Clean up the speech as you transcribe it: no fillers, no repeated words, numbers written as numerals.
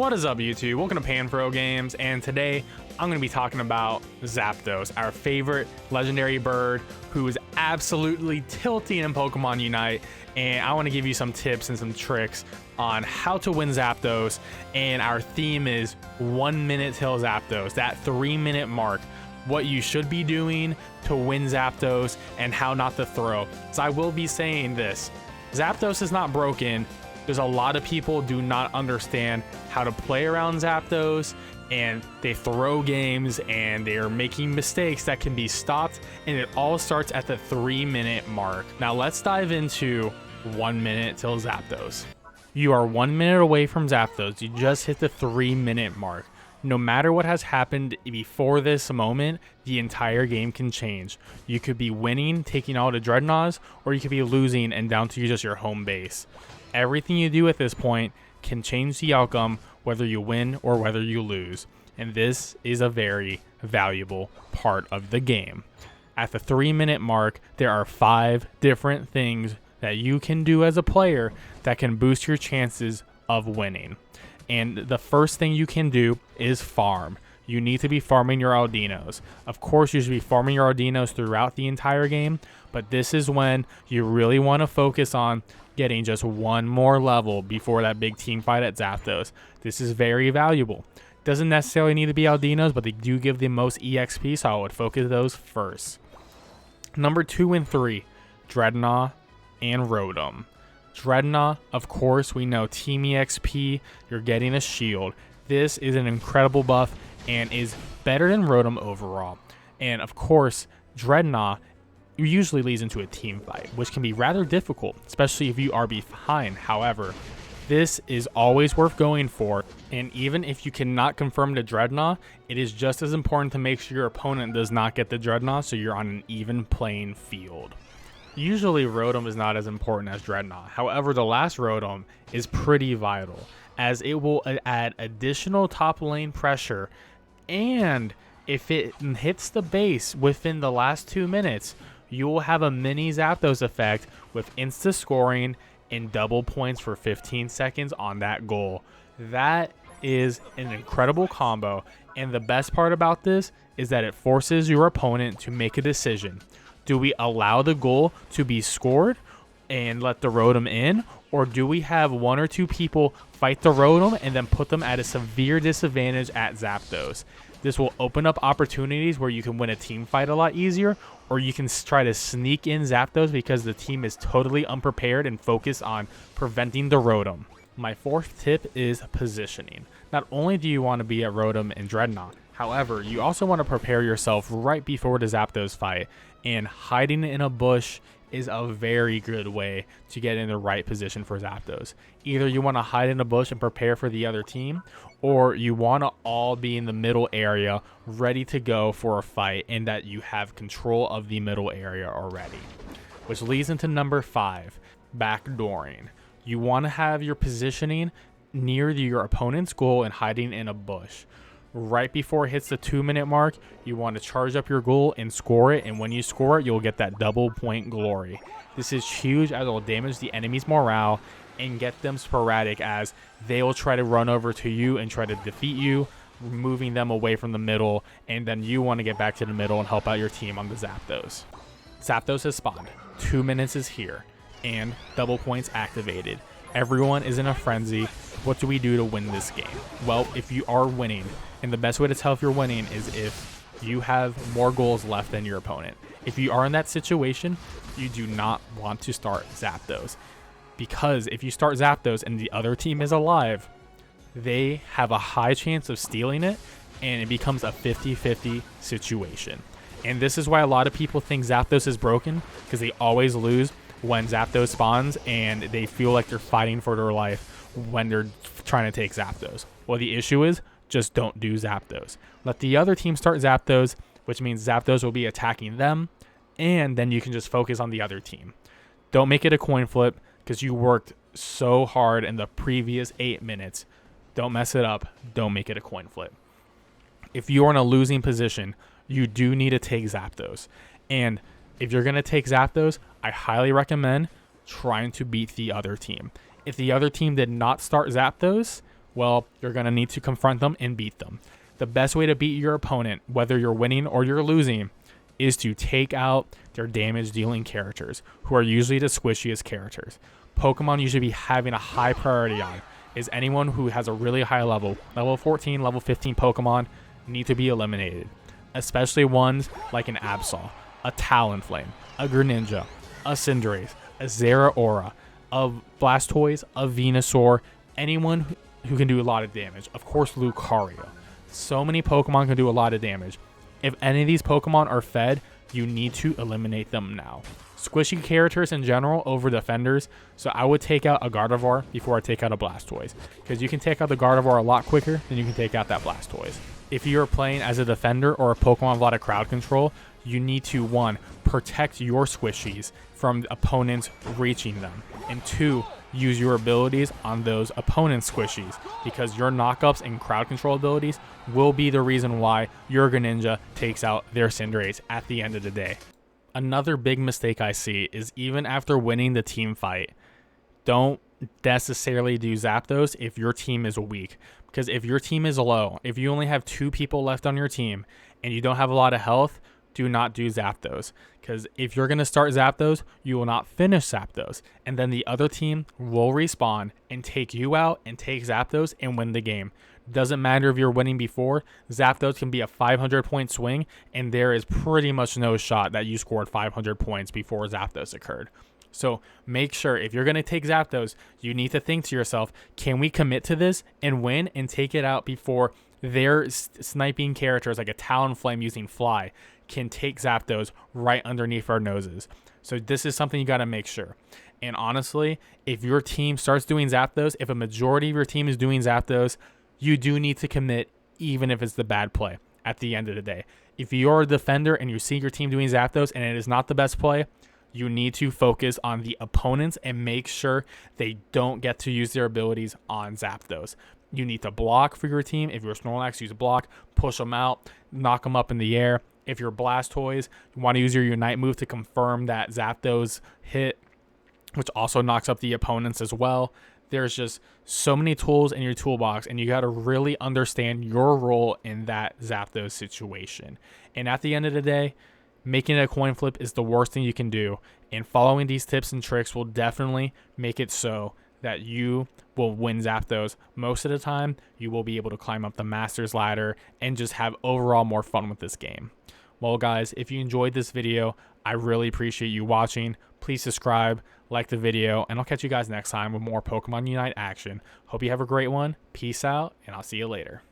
What is up, YouTube? Welcome to Panfro Games, and today I'm going to be talking about Zapdos, our favorite legendary bird who is absolutely tilting in Pokemon Unite, and I want to give you some tips and some tricks on how to win Zapdos, and our theme is 1 minute till Zapdos, that 3-minute mark, what you should be doing to win Zapdos, and how not to throw. So I will be saying this, Zapdos is not broken. There's a lot of people do not understand how to play around Zapdos, and they throw games and they're making mistakes that can be stopped, and it all starts at the 3-minute mark. Now let's dive into 1 minute till Zapdos. You are 1 minute away from Zapdos. You just hit the 3-minute mark. No matter what has happened before this moment, the entire game can change. You could be winning, taking all the Dreadnoughts, or you could be losing and down to just your home base. Everything you do at this point can change the outcome, whether you win or whether you lose. And this is a very valuable part of the game. At the 3-minute mark, there are 5 different things that you can do as a player that can boost your chances of winning. And the first thing you can do is farm. You need to be farming your Aldinos. Of course, you should be farming your Aldinos throughout the entire game, but this is when you really want to focus on getting just one more level before that big team fight at Zapdos. This is very valuable. Doesn't necessarily need to be Aldinos, but they do give the most EXP, so I would focus those first. Number 2 and 3, Dreadnought and Rotom. Dreadnought, of course, we know Team EXP, you're getting a shield. This is an incredible buff and is better than Rotom overall. And of course, Dreadnought usually leads into a team fight, which can be rather difficult, especially if you are behind. However, this is always worth going for, and even if you cannot confirm the Dreadnought, it is just as important to make sure your opponent does not get the Dreadnought so you're on an even playing field. Usually Rotom is not as important as Dreadnought. However, the last Rotom is pretty vital, as it will add additional top lane pressure, and if it hits the base within the last 2 minutes, you will have a mini Zapdos effect with insta scoring and double points for 15 seconds on that goal. That is an incredible combo, and the best part about this is that it forces your opponent to make a decision. Do we allow the goal to be scored and let the Rotom in, or do we have 1 or 2 people fight the Rotom and then put them at a severe disadvantage at Zapdos? This will open up opportunities where you can win a team fight a lot easier, or you can try to sneak in Zapdos because the team is totally unprepared and focused on preventing the Rotom. My 4th tip is positioning. Not only do you want to be at Rotom and Dreadnought, however, you also want to prepare yourself right before the Zapdos fight, and hiding in a bush is a very good way to get in the right position for Zapdos. Either you want to hide in a bush and prepare for the other team, or you want to all be in the middle area ready to go for a fight, and that you have control of the middle area already. Which leads into number 5, backdooring. You want to have your positioning near your opponent's goal and hiding in a bush. Right before it hits the 2-minute mark, you want to charge up your goal and score it, and when you score it, you'll get that double point glory. This is huge as it will damage the enemy's morale and get them sporadic, as they will try to run over to you and try to defeat you, moving them away from the middle, and then you want to get back to the middle and help out your team on the Zapdos. Zapdos has spawned, 2 minutes is here, and double points activated. Everyone is in a frenzy. What do we do to win this game? Well, if you are winning, and the best way to tell if you're winning is if you have more goals left than your opponent. If you are in that situation, you do not want to start Zapdos, because if you start Zapdos and the other team is alive, they have a high chance of stealing it, and it becomes a 50-50 situation. And this is why a lot of people think Zapdos is broken, because they always lose when Zapdos spawns and they feel like they're fighting for their life when they're trying to take Zapdos. Well, the issue is, just don't do Zapdos. Let the other team start Zapdos, which means Zapdos will be attacking them, and then you can just focus on the other team. Don't make it a coin flip, because you worked so hard in the previous 8 minutes. Don't mess it up. Don't make it a coin flip. If you are in a losing position, you do need to take Zapdos. And if you're going to take Zapdos, I highly recommend trying to beat the other team. If the other team did not start Zapdos, Well, you're going to need to confront them and beat them. The best way to beat your opponent, whether you're winning or you're losing, is to take out their damage dealing characters, who are usually the squishiest characters. Pokemon you should be having a high priority on is anyone who has a really high level 14, level 15 Pokemon need to be eliminated, especially ones like an Absol, a Talonflame, a Greninja, a Cinderace, a Zeraora, a Blastoise, a Venusaur, anyone who can do a lot of damage. Of course, Lucario. So many Pokemon can do a lot of damage. If any of these Pokemon are fed, you need to eliminate them now. Squishy characters in general over defenders, so I would take out a Gardevoir before I take out a Blastoise, because you can take out the Gardevoir a lot quicker than you can take out that Blastoise. If you're playing as a defender or a Pokemon with a lot of crowd control, you need to, 1, protect your squishies from opponents reaching them, and 2, use your abilities on those opponent squishies, because your knockups and crowd control abilities will be the reason why your Greninja takes out their Cinderace at the end of the day. Another big mistake I see is even after winning the team fight, don't necessarily do Zapdos if your team is weak. Because if your team is low, if you only have 2 people left on your team and you don't have a lot of health, do not do Zapdos. Because if you're going to start Zapdos, you will not finish Zapdos. And then the other team will respawn and take you out and take Zapdos and win the game. Doesn't matter if you're winning before, Zapdos can be a 500 point swing, and there is pretty much no shot that you scored 500 points before Zapdos occurred. So make sure if you're going to take Zapdos, you need to think to yourself, can we commit to this and win and take it out before their sniping characters like a Talonflame using Fly can take Zapdos right underneath our noses? So this is something you got to make sure. And honestly, if your team starts doing Zapdos, if a majority of your team is doing Zapdos, you do need to commit, even if it's the bad play at the end of the day. If you're a defender and you see your team doing Zapdos and it is not the best play, you need to focus on the opponents and make sure they don't get to use their abilities on Zapdos. You need to block for your team. If you're Snorlax, use block, push them out, knock them up in the air. If you're Blastoise, you want to use your Unite move to confirm that Zapdos hit, which also knocks up the opponents as well. There's just so many tools in your toolbox, and you got to really understand your role in that Zapdos situation. And at the end of the day, making a coin flip is the worst thing you can do. And following these tips and tricks will definitely make it so that you will win Zapdos. Most of the time, you will be able to climb up the Masters ladder and just have overall more fun with this game. Well, guys, if you enjoyed this video, I really appreciate you watching. Please subscribe, like the video, and I'll catch you guys next time with more Pokemon Unite action. Hope you have a great one. Peace out, and I'll see you later.